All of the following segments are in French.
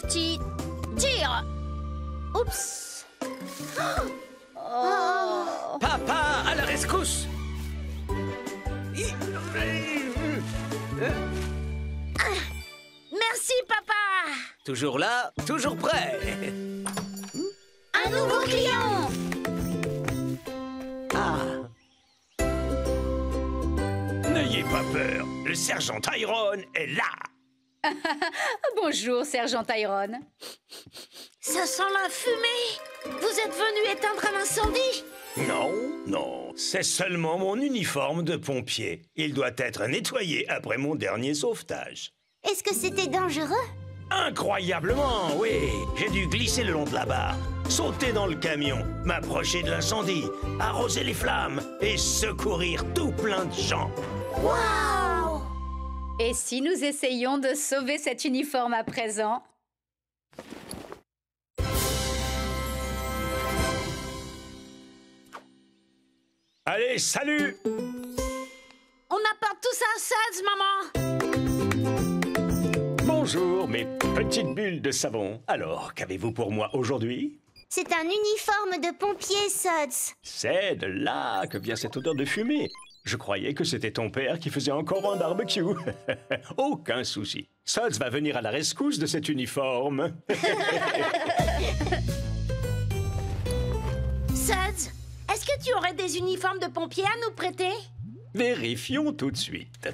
Lofty, tire! Oups! Oh. Papa, à la rescousse! Merci, papa! Toujours là, toujours prêt. Un nouveau client! Ah. N'ayez pas peur, le sergent Tyrone est là. Bonjour, sergent Tyrone. Ça sent la fumée! Vous êtes venu éteindre un incendie? Non, non, c'est seulement mon uniforme de pompier. Il doit être nettoyé après mon dernier sauvetage. Est-ce que c'était dangereux? Incroyablement, oui. J'ai dû glisser le long de la barre, sauter dans le camion, m'approcher de l'incendie, arroser les flammes et secourir tout plein de gens. Waouh! Et si nous essayions de sauver cet uniforme à présent? Allez, salut! On apporte tout ça à Suds, maman! Bonjour, mes petites bulles de savon. Alors, qu'avez-vous pour moi aujourd'hui? C'est un uniforme de pompier, Suds. C'est de là que vient cette odeur de fumée. Je croyais que c'était ton père qui faisait encore un barbecue. Aucun souci. Suds va venir à la rescousse de cet uniforme. Suds, est-ce que tu aurais des uniformes de pompiers à nous prêter? Vérifions tout de suite.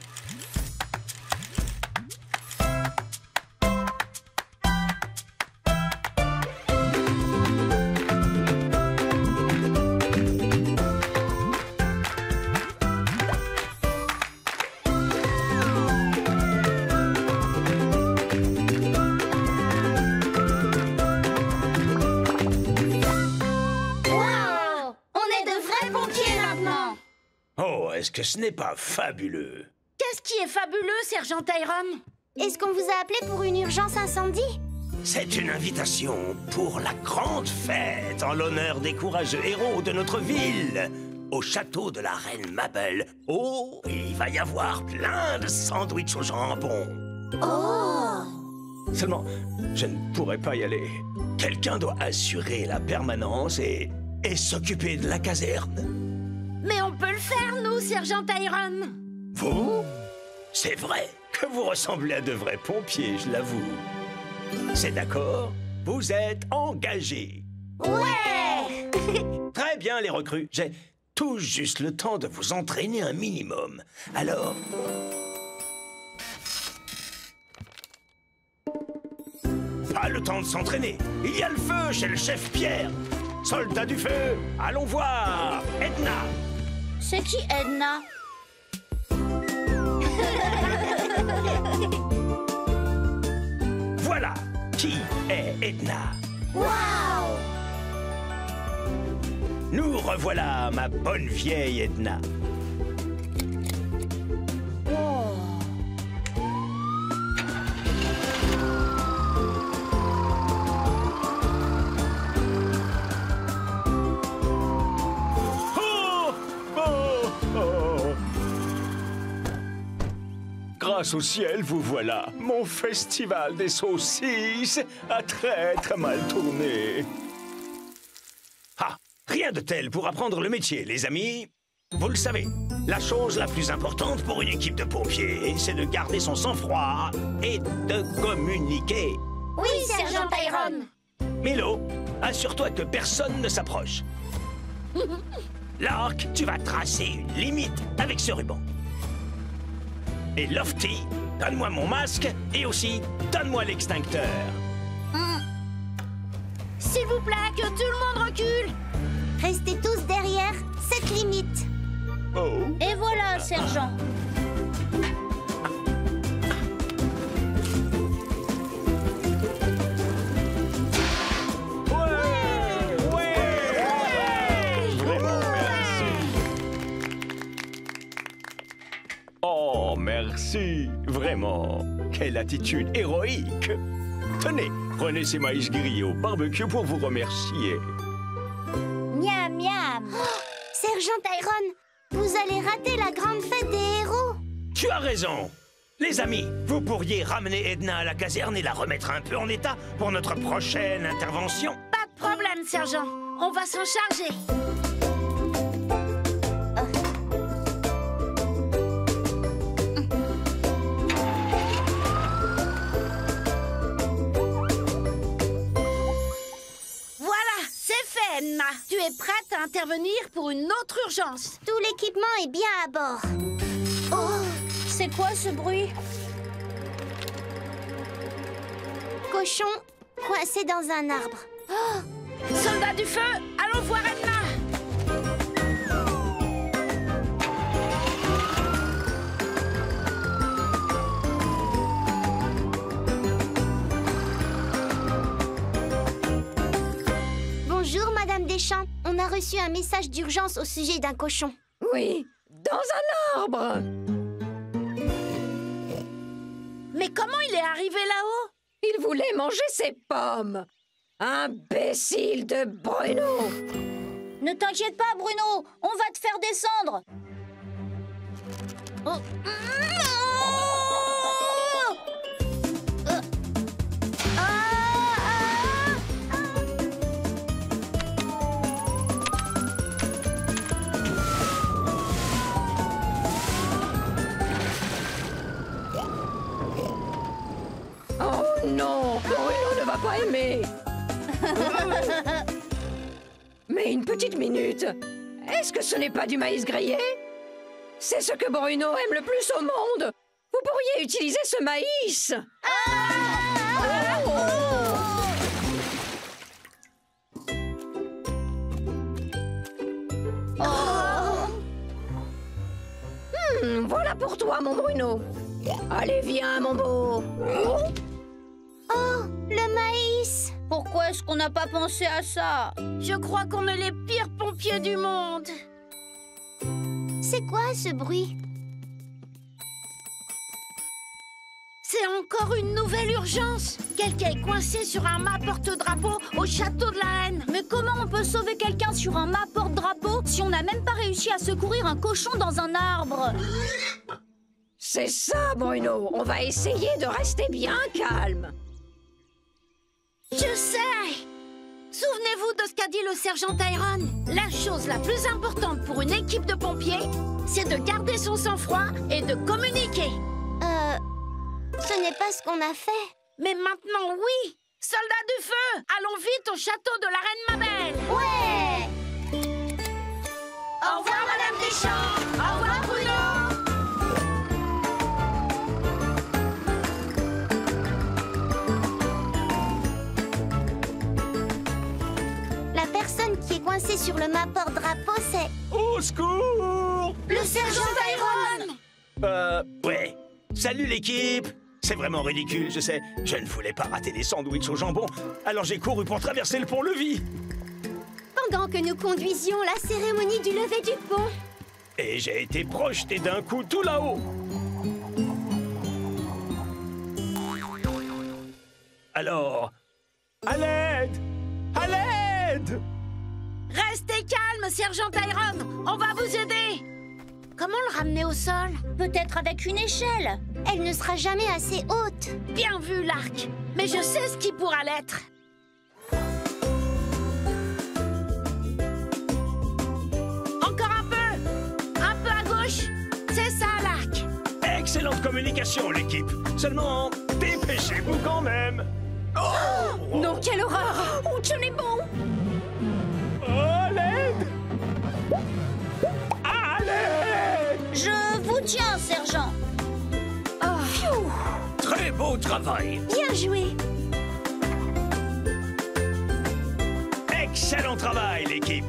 Est-ce que ce n'est pas fabuleux? Qu'est-ce qui est fabuleux, sergent Tyrone? Est-ce qu'on vous a appelé pour une urgence incendie? C'est une invitation pour la grande fête en l'honneur des courageux héros de notre ville, au château de la reine Mabel. Oh, il va y avoir plein de sandwichs au jambon. Oh! Seulement, je ne pourrai pas y aller. Quelqu'un doit assurer la permanence et s'occuper de la caserne. Mais on peut le faire, nous, sergent Tyrone. Vous? C'est vrai que vous ressemblez à de vrais pompiers, je l'avoue. C'est d'accord? Vous êtes engagés. Ouais! Très bien, les recrues. J'ai tout juste le temps de vous entraîner un minimum. Alors... Pas le temps de s'entraîner. Il y a le feu chez le chef Pierre. Soldats du feu, allons voir Edna. C'est qui Edna? Voilà qui est Edna. Waouh! Nous revoilà, ma bonne vieille Edna. Grâce au ciel, vous voilà. Mon festival des saucisses a très mal tourné. Ah, rien de tel pour apprendre le métier, les amis. Vous le savez, la chose la plus importante pour une équipe de pompiers, c'est de garder son sang-froid et de communiquer. Oui, sergent Tyrone. Milo, assure-toi que personne ne s'approche. Lark, tu vas tracer une limite avec ce ruban. Et Lofty, donne-moi mon masque et aussi donne-moi l'extincteur. S'il vous plaît, que tout le monde recule. Restez tous derrière cette limite. Oh. Et voilà, sergent. Oh, merci. Vraiment. Quelle attitude héroïque. Tenez, prenez ces maïs grillés au barbecue pour vous remercier. Miam, miam. Sergent Tyrone, vous allez rater la grande fête des héros. Tu as raison. Les amis, vous pourriez ramener Edna à la caserne et la remettre un peu en état pour notre prochaine intervention? Pas de problème, sergent. On va s'en charger. Voilà, c'est fait, Edna. Tu es prête à intervenir pour une autre urgence. Tout l'équipement est bien à bord. Oh, C'est quoi ce bruit? cochon coincé dans un arbre. Soldats du feu, allons voir Edna. Bonjour, Madame Deschamps. On a reçu un message d'urgence au sujet d'un cochon. Oui, dans un arbre. Mais comment il est arrivé là-haut? Il voulait manger ses pommes. Imbécile de Bruno. Ne t'inquiète pas, Bruno. On va te faire descendre. Oh non, Bruno ne va pas aimer. Mais une petite minute. Est-ce que ce n'est pas du maïs grillé? C'est ce que Bruno aime le plus au monde. Vous pourriez utiliser ce maïs. Voilà pour toi, mon Bruno. Allez, viens, mon beau. Oh, le maïs. Pourquoi est-ce qu'on n'a pas pensé à ça? Je crois qu'on est les pires pompiers du monde. C'est quoi ce bruit? C'est encore une nouvelle urgence. Quelqu'un est coincé sur un mât porte-drapeau au château de la Haine. Mais comment on peut sauver quelqu'un sur un mât porte-drapeau si on n'a même pas réussi à secourir un cochon dans un arbre? C'est ça, Bruno. On va essayer de rester bien calme. Je sais. Souvenez-vous de ce qu'a dit le sergent Tyrone. La chose la plus importante pour une équipe de pompiers, c'est de garder son sang-froid et de communiquer. Ce n'est pas ce qu'on a fait. Mais maintenant, oui. Soldats du feu, allons vite au château de la Reine Mabel. Ouais. Au revoir, Madame Deschamps. Au revoir, Bruno. La personne qui est coincée sur le mât porte-drapeau, c'est... Au secours! Le sergent Tyrone. Ouais. Salut l'équipe! C'est vraiment ridicule, je sais. Je ne voulais pas rater des sandwichs au jambon, alors j'ai couru pour traverser le pont-levis. Pendant que nous conduisions la cérémonie du lever du pont. Et j'ai été projeté d'un coup tout là-haut. Alors, à l'aide! À l'aide! Restez calme, sergent Tyrone. On va vous aider. Comment le ramener au sol? Peut-être avec une échelle. Elle ne sera jamais assez haute. Bien vu, l'arc. Mais je sais ce qui pourra l'être. Encore un peu à gauche. C'est ça, l'arc. Excellente communication, l'équipe. Seulement, dépêchez-vous quand même. Oh! Non, quelle horreur! Oh, tenez bon! À l'aide! À l'aide! Je vous tiens, sergent. Très beau travail. Bien joué. Excellent travail, l'équipe.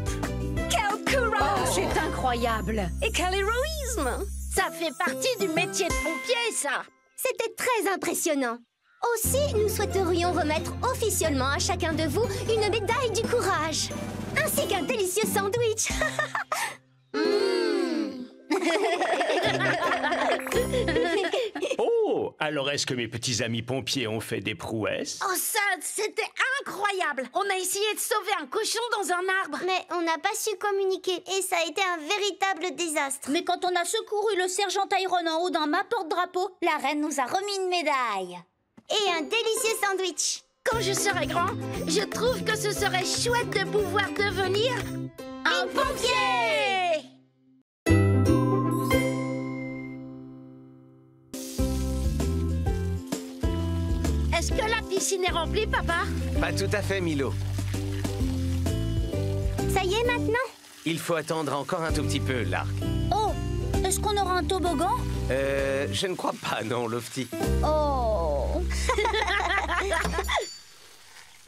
Quel courage! Oh, c'est incroyable! Et quel héroïsme! Ça fait partie du métier de pompier, ça. C'était très impressionnant. Aussi, nous souhaiterions remettre officiellement à chacun de vous une médaille du courage, ainsi qu'un délicieux sandwich. Oh, alors est-ce que mes petits amis pompiers ont fait des prouesses? Oh, ça, c'était incroyable! incroyable! On a essayé de sauver un cochon dans un arbre. Mais on n'a pas su communiquer et ça a été un véritable désastre. Mais quand on a secouru le sergent Tyrone en haut d'un mât-porte-drapeau, la reine nous a remis une médaille. Et un délicieux sandwich. Quand je serai grand, je trouve que ce serait chouette de pouvoir devenir un pompier! Est-ce que la piscine est remplie, papa? Pas tout à fait, Milo. Ça y est maintenant? Il faut attendre encore un tout petit peu, Lark. Oh, est-ce qu'on aura un toboggan? Je ne crois pas, non, Lofty. Oh.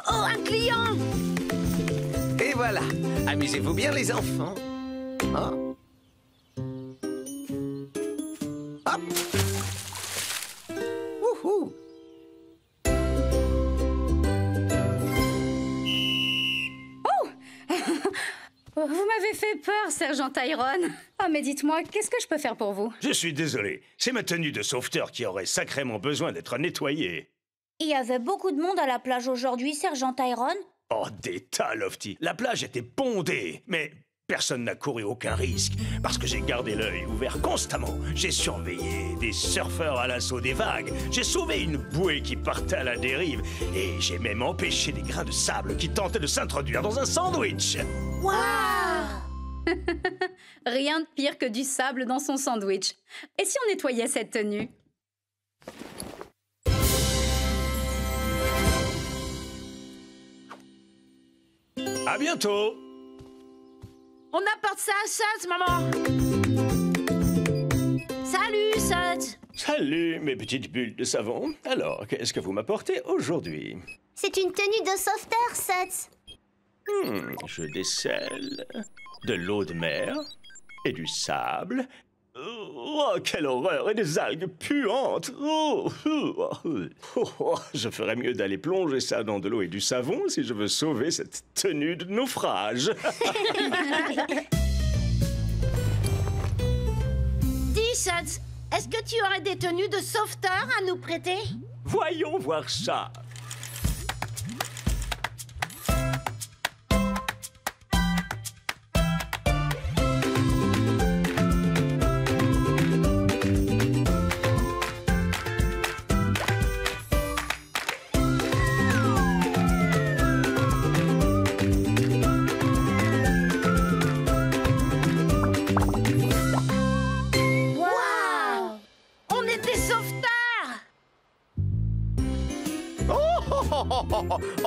Oh, un client! Et voilà. Amusez-vous bien, les enfants. Oh. Hop. Wouhou. Vous m'avez fait peur, sergent Tyrone. Ah, mais dites-moi, qu'est-ce que je peux faire pour vous? Je suis désolé. C'est ma tenue de sauveteur qui aurait sacrément besoin d'être nettoyée. Il y avait beaucoup de monde à la plage aujourd'hui, sergent Tyrone. Oh, des tas, Lofty. La plage était bondée, mais personne n'a couru aucun risque, parce que j'ai gardé l'œil ouvert constamment. J'ai surveillé des surfeurs à l'assaut des vagues, j'ai sauvé une bouée qui partait à la dérive, et j'ai même empêché des grains de sable qui tentaient de s'introduire dans un sandwich. Waouh! Rien de pire que du sable dans son sandwich. Et si on nettoyait cette tenue? À bientôt! On apporte ça à Suds, maman! Salut, Suds! Salut, mes petites bulles de savon. Alors, qu'est-ce que vous m'apportez aujourd'hui? C'est une tenue de sauveteur, Suds. Je décèle de l'eau de mer et du sable. Oh, quelle horreur! Et des algues puantes! Je ferais mieux d'aller plonger ça dans de l'eau et du savon si je veux sauver cette tenue de naufrage. Dis, Suds, est-ce que tu aurais des tenues de sauveteur à nous prêter? Voyons voir ça.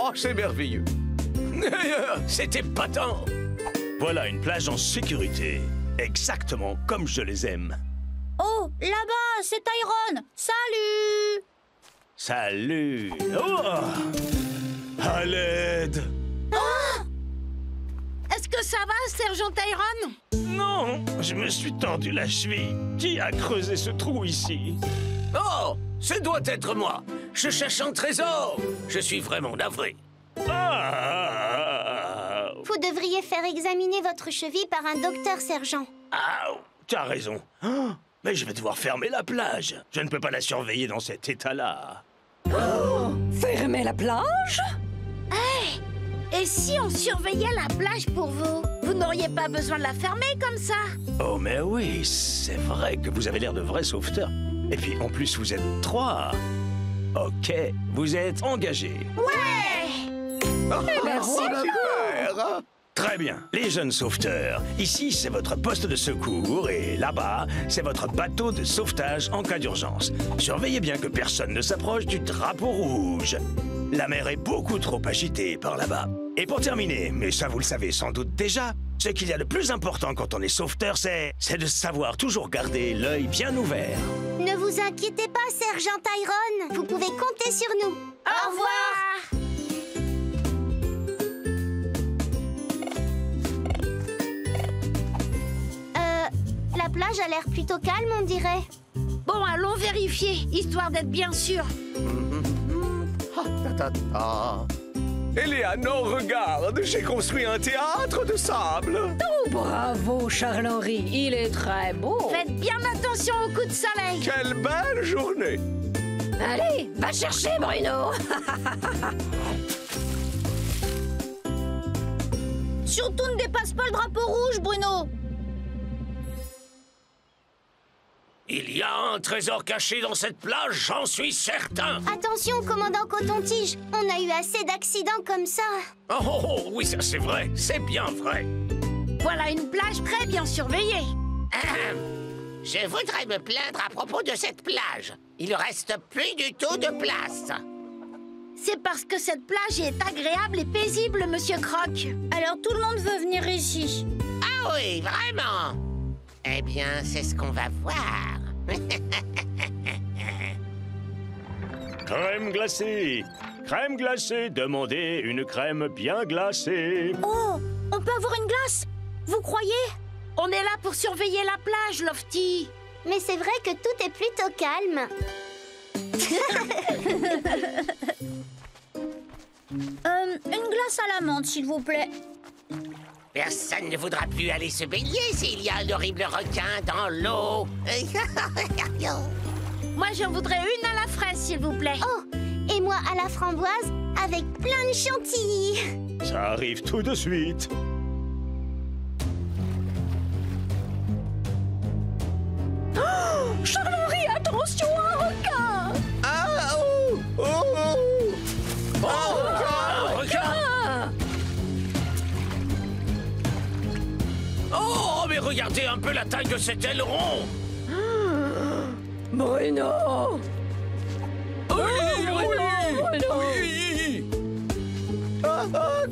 Oh, c'est merveilleux. C'était patent. Voilà une plage en sécurité. Exactement comme je les aime. Oh, là-bas, c'est Tyrone. Salut! Salut. Oh! À l'aide. Est-ce que ça va, sergent Tyrone? Non, je me suis tordu la cheville. Qui a creusé ce trou ici? Oh, ce doit être moi. Je cherche un trésor. Je suis vraiment navré. Ah! Vous devriez faire examiner votre cheville par un docteur, sergent. Ah, t'as raison. Oh, mais je vais devoir fermer la plage. Je ne peux pas la surveiller dans cet état-là. Fermer la plage? Et si on surveillait la plage pour vous? Vous n'auriez pas besoin de la fermer comme ça? Oh, mais oui, c'est vrai que vous avez l'air de vrais sauveteurs. Et puis, en plus, vous êtes 3. Ok, vous êtes engagés. Ouais! Merci beaucoup. Super. Très bien, les jeunes sauveteurs. Ici, c'est votre poste de secours et là-bas, c'est votre bateau de sauvetage en cas d'urgence. Surveillez bien que personne ne s'approche du drapeau rouge. La mer est beaucoup trop agitée par là-bas. Et pour terminer, mais ça vous le savez sans doute déjà, ce qu'il y a de plus important quand on est sauveteur, c'est de savoir toujours garder l'œil bien ouvert. Ne vous inquiétez pas, sergent Tyrone. Vous pouvez compter sur nous. Au revoir! La plage a l'air plutôt calme, on dirait. Bon, allons vérifier, histoire d'être bien sûr. Eleanor, regarde, j'ai construit un théâtre de sable. Oh, bravo, Charles-Henri. Il est très beau. Faites bien attention aux coups de soleil. Quelle belle journée. Allez, va chercher, Bruno. Surtout ne dépasse pas le drapeau rouge, Bruno. Il y a un trésor caché dans cette plage, j'en suis certain. Attention, commandant Coton-Tige, on a eu assez d'accidents comme ça. Oh, oui, ça c'est vrai, c'est bien vrai. Voilà une plage très bien surveillée. Je voudrais me plaindre à propos de cette plage. Il ne reste plus du tout de place. C'est parce que cette plage est agréable et paisible, Monsieur Croc. Alors tout le monde veut venir ici. Ah oui, vraiment? Eh bien, c'est ce qu'on va voir. Crème glacée. Crème glacée. Demandez une crème bien glacée. Oh, on peut avoir une glace? Vous croyez? On est là pour surveiller la plage, Lofty. Mais c'est vrai que tout est plutôt calme. Une glace à la menthe, s'il vous plaît. Personne ne voudra plus aller se baigner s'il y a un horrible requin dans l'eau. Moi, j'en voudrais une à la fraise, s'il vous plaît. Oh, et moi à la framboise avec plein de chantilly. Ça arrive tout de suite. Charles-Henri, attention, un requin! Un requin! Oh, mais regardez un peu la taille de cet aileron! Bruno! Oui!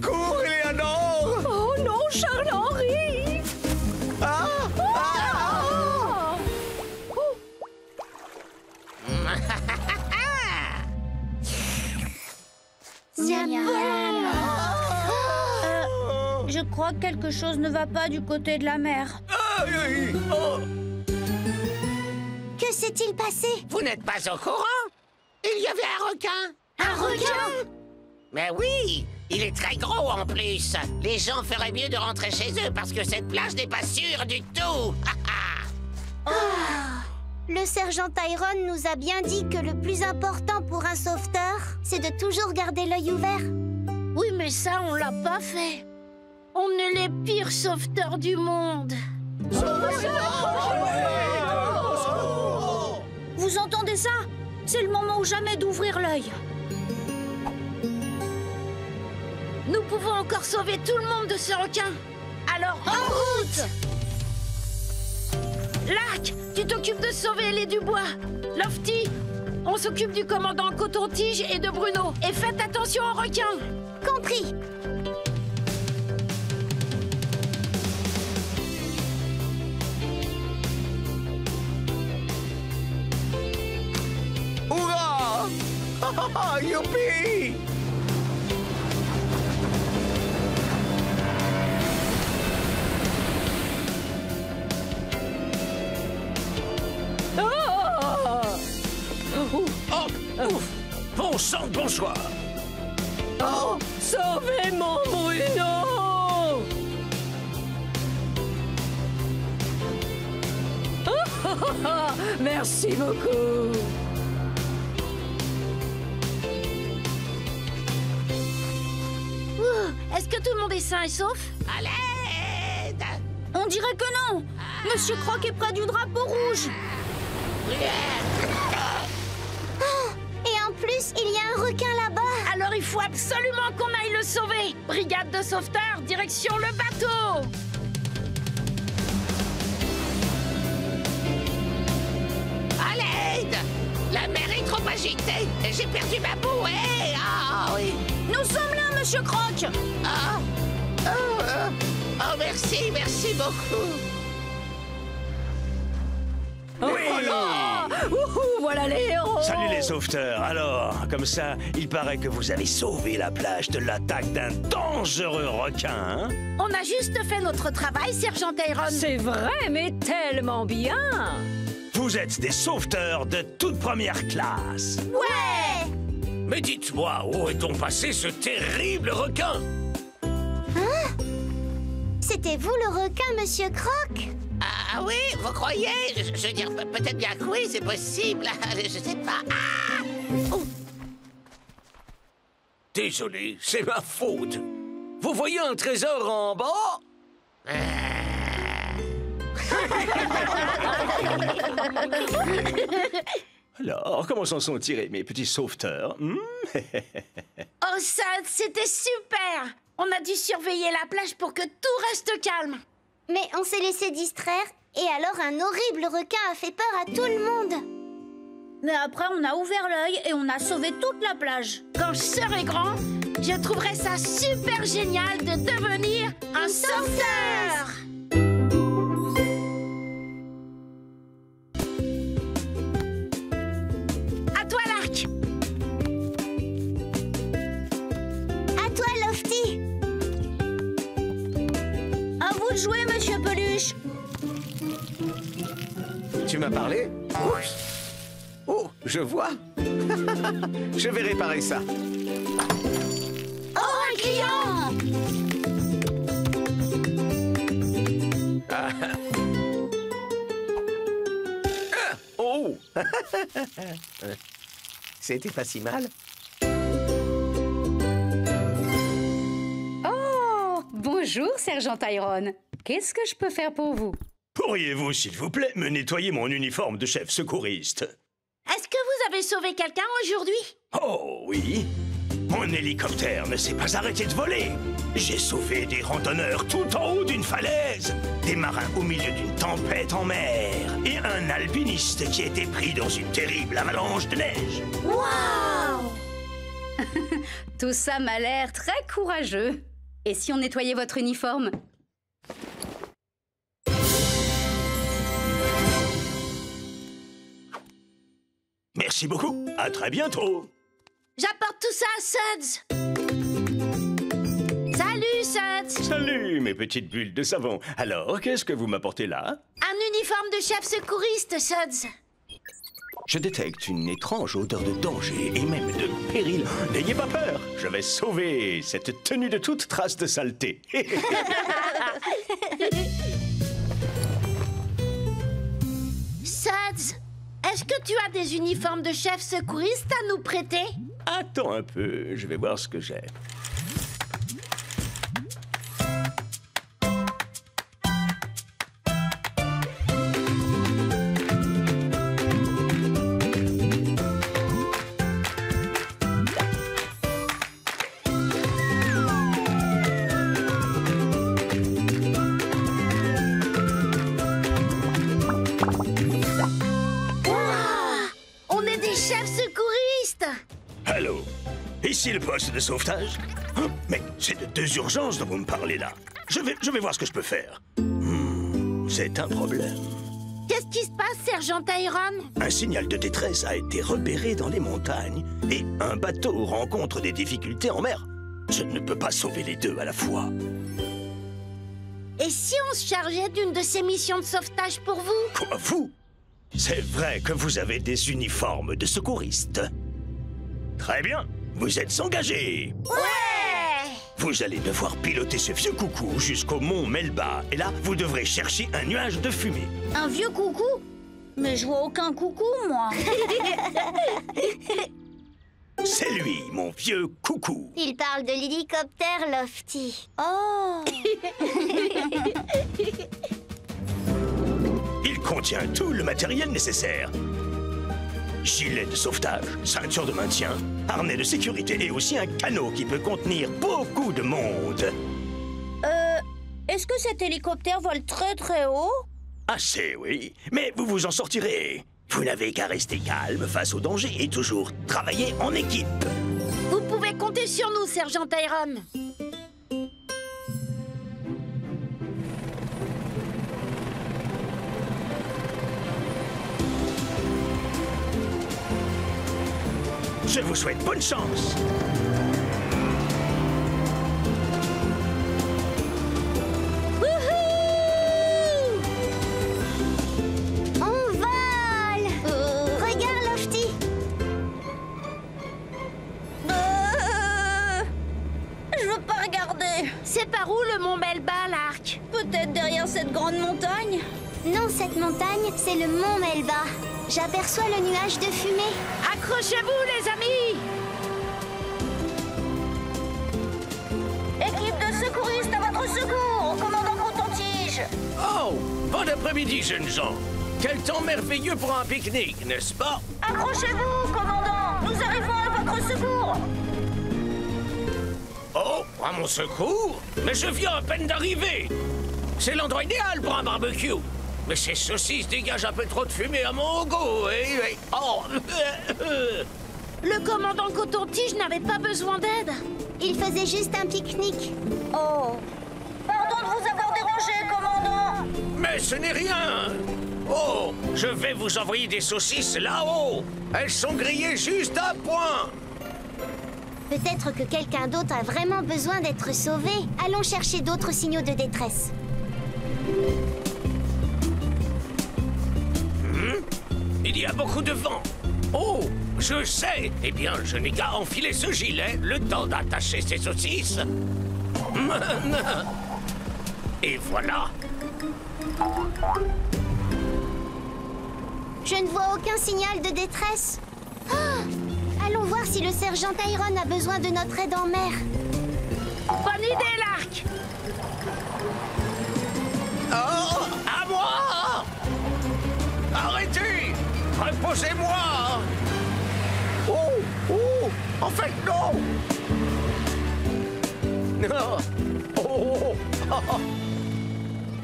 Cours, Eleanor! Oh non, Charles-Henri! Je crois que quelque chose ne va pas du côté de la mer. Que s'est-il passé? Vous n'êtes pas au courant? Il y avait un requin. Un requin? Mais oui, il est très gros en plus. Les gens feraient mieux de rentrer chez eux parce que cette plage n'est pas sûre du tout. Le sergent Tyrone nous a bien dit que le plus important pour un sauveteur, c'est de toujours garder l'œil ouvert. Oui, mais ça, on l'a pas fait. On est les pires sauveteurs du monde. Vous entendez ça? C'est le moment ou jamais d'ouvrir l'œil. Nous pouvons encore sauver tout le monde de ce requin. Alors, en route! Lark, tu t'occupes de sauver les Dubois. Lofty, on s'occupe du commandant Coton-Tige et de Bruno. Et faites attention aux requins. Compris. Hurrah! Youpi! Bon sang, bonsoir! Oh, sauvez mon Bruno! Merci beaucoup! Est-ce que tout le monde est sain et sauf? À l'aide! On dirait que non! Monsieur Croc est près du drapeau rouge! Et en plus, il y a un requin là-bas. Alors il faut absolument qu'on aille le sauver. Brigade de sauveteurs, direction le bateau. À l'aide! La mer est trop agitée. J'ai perdu ma bouée. Ah oui. Nous sommes là, Monsieur Croc! Oh, merci, merci beaucoup. Oui! Voilà les héros! Salut les sauveteurs. Alors, comme ça, il paraît que vous avez sauvé la plage de l'attaque d'un dangereux requin, hein? On a juste fait notre travail, sergent Tyrone. C'est vrai, mais tellement bien! Vous êtes des sauveteurs de toute première classe. Ouais! Mais dites-moi, où est-on passé ce terrible requin? C'était vous le requin, Monsieur Croc? Ah oui, vous croyez? Je veux dire, peut-être bien que oui, c'est possible. Je sais pas. Ah! Oh. Désolé, c'est ma faute. Vous voyez un trésor en bas? Alors, comment s'en sont tirés mes petits sauveteurs? Oh, ça, c'était super! On a dû surveiller la plage pour que tout reste calme. Mais on s'est laissé distraire et alors un horrible requin a fait peur à tout le monde. Mais après, on a ouvert l'œil et on a sauvé toute la plage. Quand je serai grand, je trouverai ça super génial de devenir un sauveteur! À toi, Lark! À toi, Lofty. À vous de jouer, monsieur Peluche. Tu m'as parlé? Oh, je vois. Je vais réparer ça. Oh, un client! Oh! C'était pas si mal. Oh, bonjour, sergent Tyrone. Qu'est-ce que je peux faire pour vous? Pourriez-vous, s'il vous plaît, me nettoyer mon uniforme de chef secouriste? Est-ce que vous avez sauvé quelqu'un aujourd'hui? Oh, oui. Mon hélicoptère ne s'est pas arrêté de voler. J'ai sauvé des randonneurs tout en haut d'une falaise, des marins au milieu d'une tempête en mer et un alpiniste qui était pris dans une terrible avalanche de neige. Waouh! Tout ça m'a l'air très courageux. Et si on nettoyait votre uniforme? Merci beaucoup. À très bientôt. J'apporte tout ça à Suds. Salut, Suds. Salut, mes petites bulles de savon. Alors, qu'est-ce que vous m'apportez là? Un uniforme de chef secouriste, Suds. Je détecte une étrange odeur de danger et même de péril. N'ayez pas peur, je vais sauver cette tenue de toute trace de saleté. Suds, est-ce que tu as des uniformes de chef secouriste à nous prêter? Attends un peu, je vais voir ce que j'ai. Allô? Ici le poste de sauvetage? Hein? Mais c'est de deux urgences dont vous me parlez là. Je vais voir ce que je peux faire. C'est un problème. Qu'est-ce qui se passe, sergent Tyrone? Un signal de détresse a été repéré dans les montagnes et un bateau rencontre des difficultés en mer. Je ne peux pas sauver les deux à la fois. Et si on se chargeait d'une de ces missions de sauvetage pour vous? Quoi, vous? C'est vrai que vous avez des uniformes de secouristes. Très bien, vous êtes engagés. Ouais! Vous allez devoir piloter ce vieux coucou jusqu'au mont Melba. Et là, vous devrez chercher un nuage de fumée. Un vieux coucou? Mais je vois aucun coucou, moi. C'est lui, mon vieux coucou. Il parle de l'hélicoptère, Lofty. Oh! Il contient tout le matériel nécessaire. Gilet de sauvetage, ceinture de maintien, harnais de sécurité et aussi un canot qui peut contenir beaucoup de monde. Est-ce que cet hélicoptère vole très très haut? Assez, oui. Mais vous vous en sortirez. Vous n'avez qu'à rester calme face au danger et toujours travailler en équipe. Vous pouvez compter sur nous, sergent Tyrone. Je vous souhaite bonne chance. On vole! Regarde, Lofty. Je veux pas regarder. C'est par où le mont Melba, Lark? Peut-être derrière cette grande montagne? Non, cette montagne, c'est le mont Melba. J'aperçois le nuage de fumée. Accrochez-vous, les amis! Équipe de tige. Oh, bon après-midi, jeunes gens. Quel temps merveilleux pour un pique-nique, n'est-ce pas? Accrochez-vous, commandant. Nous arrivons à votre secours. Oh, à mon secours? Mais je viens à peine d'arriver. C'est l'endroit idéal pour un barbecue. Mais ces saucisses dégagent un peu trop de fumée à mon goût. Oh. Le commandant Coton-Tige n'avait pas besoin d'aide. Il faisait juste un pique-nique. Oh. Pardon de vous avoir dérangé, commandant. Mais ce n'est rien. Oh, je vais vous envoyer des saucisses là-haut. Elles sont grillées juste à point. Peut-être que quelqu'un d'autre a vraiment besoin d'être sauvé. Allons chercher d'autres signaux de détresse. Il y a beaucoup de vent. Oh, je sais. Eh bien, je n'ai qu'à enfiler ce gilet, le temps d'attacher ces saucisses. Et voilà. Je ne vois aucun signal de détresse. Ah! Allons voir si le sergent Tyrone a besoin de notre aide en mer. Bonne idée, Lark. Oh, à moi! Arrêtez! Reposez-moi! Oh, en fait, non! Non!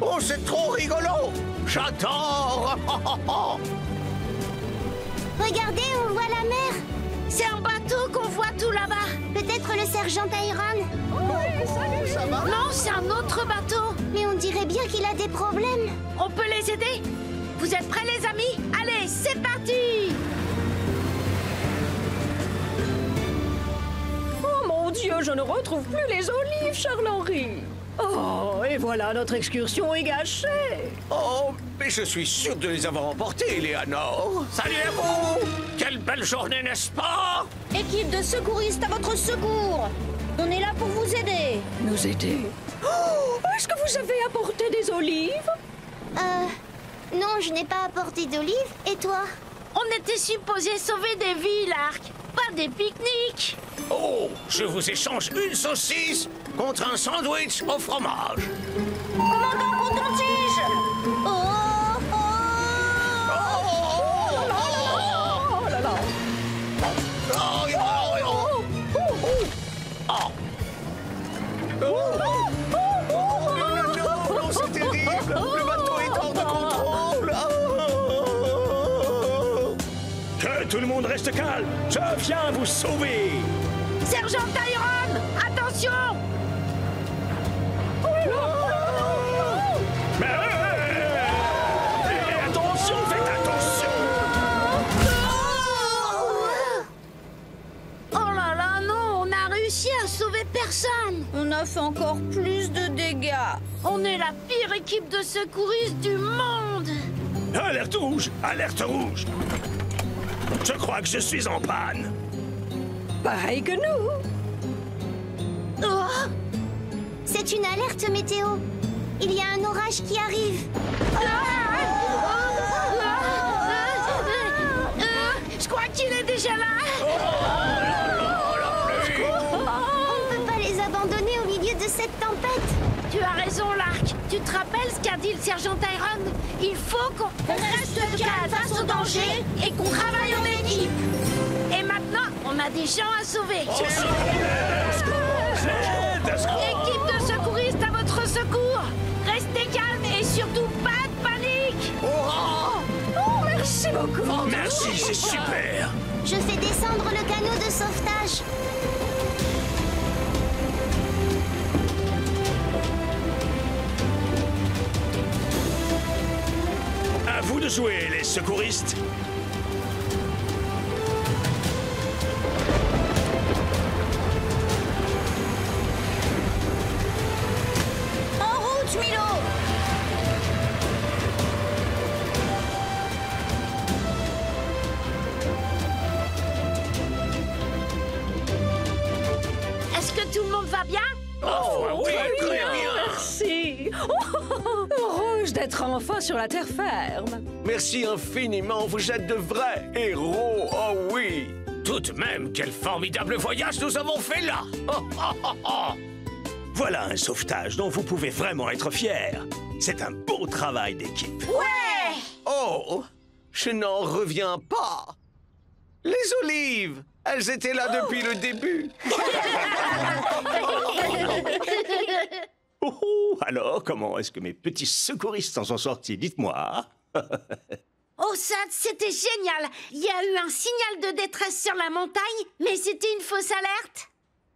Oh, c'est trop rigolo! J'adore! Regardez, on voit la mer. C'est un bateau qu'on voit tout là-bas. Peut-être le sergent Tyrone. Ça va? Non, c'est un autre bateau. Mais on dirait bien qu'il a des problèmes. On peut les aider? Vous êtes prêts, les amis? Allez, c'est parti! Oh mon Dieu, je ne retrouve plus les olives, Charles Henry. Oh, et voilà, notre excursion est gâchée. Oh, mais je suis sûr de les avoir emportés, Léonore. Salut à vous! Quelle belle journée, n'est-ce pas? Équipe de secouristes à votre secours. On est là pour vous aider. Nous aider? Oh, est-ce que vous avez apporté des olives? Non, je n'ai pas apporté d'olives. Et toi? On était supposé sauver des vies, Lark, pas des pique-niques. Oh, je vous échange une saucisse contre un sandwich au fromage. Commandant Coton-Tige. Oh, oh. Oh là là! Non, c'est terrible. Le bateau est hors de contrôle. Que tout le monde reste calme. Je viens vous sauver. Sergent Tyrone, attention! Mais attention, faites attention. Oh là là, non, on a réussi à sauver personne. On a fait encore plus de dégâts. On est la pire équipe de secouristes du monde. Alerte rouge, alerte rouge. Je crois que je suis en panne. Pareil que nous. Oh, C'est une alerte météo. Il y a un orage qui arrive. je crois qu'il est déjà là. On ne peut pas les abandonner au milieu de cette tempête. Tu as raison, Lark. Tu te rappelles ce qu'a dit le sergent Tyrone? Il faut qu'on reste calme face au danger et qu'on travaille en équipe. Et maintenant, on a des gens à sauver. Équipe de secouristes à votre secours. Restez calme et surtout pas de panique. Oh, merci beaucoup. Merci, c'est super. Je fais descendre le canot de sauvetage. À vous de jouer, les secouristes. En route, Milo. Est-ce que tout le monde va bien? Oh, oui, très bien. Merci. Oh, heureuse d'être enfin sur la terre ferme. Merci infiniment, vous êtes de vrais héros, oh oui. Tout de même, quel formidable voyage nous avons fait là. Voilà un sauvetage dont vous pouvez vraiment être fiers. C'est un beau travail d'équipe. Ouais! Oh, je n'en reviens pas. Les olives, elles étaient là depuis le début. Oh, oh, alors, comment est-ce que mes petits secouristes s'en sont sortis? Dites-moi. Oh, ça, c'était génial! Il y a eu un signal de détresse sur la montagne, mais c'était une fausse alerte.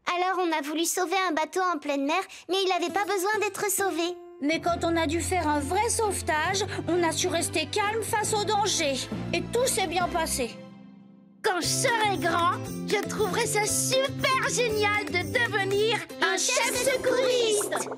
Alors on a voulu sauver un bateau en pleine mer, mais il n'avait pas besoin d'être sauvé. Mais quand on a dû faire un vrai sauvetage, on a su rester calme face au danger. Et tout s'est bien passé. Quand je serai grand, je trouverai ça super génial de devenir un chef secouriste.